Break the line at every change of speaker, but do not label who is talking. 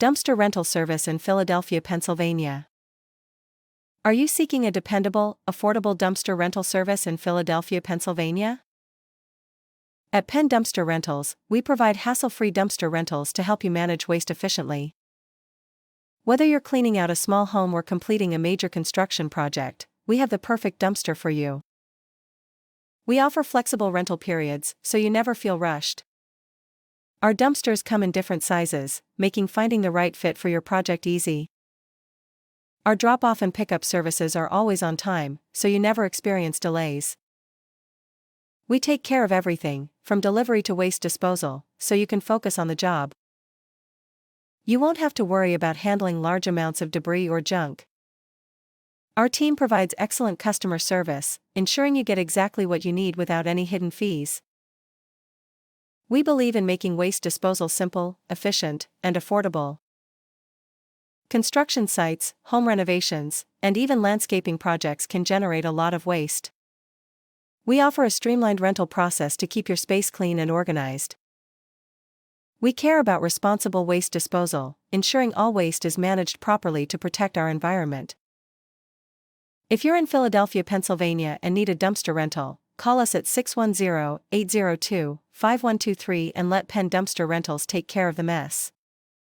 Dumpster rental service in Philadelphia, Pennsylvania. Are you seeking a dependable, affordable dumpster rental service in Philadelphia, Pennsylvania? At Penn Dumpster Rentals, we provide hassle-free dumpster rentals to help you manage waste efficiently. Whether you're cleaning out a small home or completing a major construction project, we have the perfect dumpster for you. We offer flexible rental periods, so you never feel rushed. Our dumpsters come in different sizes, making finding the right fit for your project easy. Our drop-off and pickup services are always on time, so you never experience delays. We take care of everything, from delivery to waste disposal, so you can focus on the job. You won't have to worry about handling large amounts of debris or junk. Our team provides excellent customer service, ensuring you get exactly what you need without any hidden fees. We believe in making waste disposal simple, efficient, and affordable. Construction sites, home renovations, and even landscaping projects can generate a lot of waste. We offer a streamlined rental process to keep your space clean and organized. We care about responsible waste disposal, ensuring all waste is managed properly to protect our environment. If you're in Philadelphia, Pennsylvania and need a dumpster rental, call us at 610-802-5123 and let Penn Dumpster Rentals take care of the mess.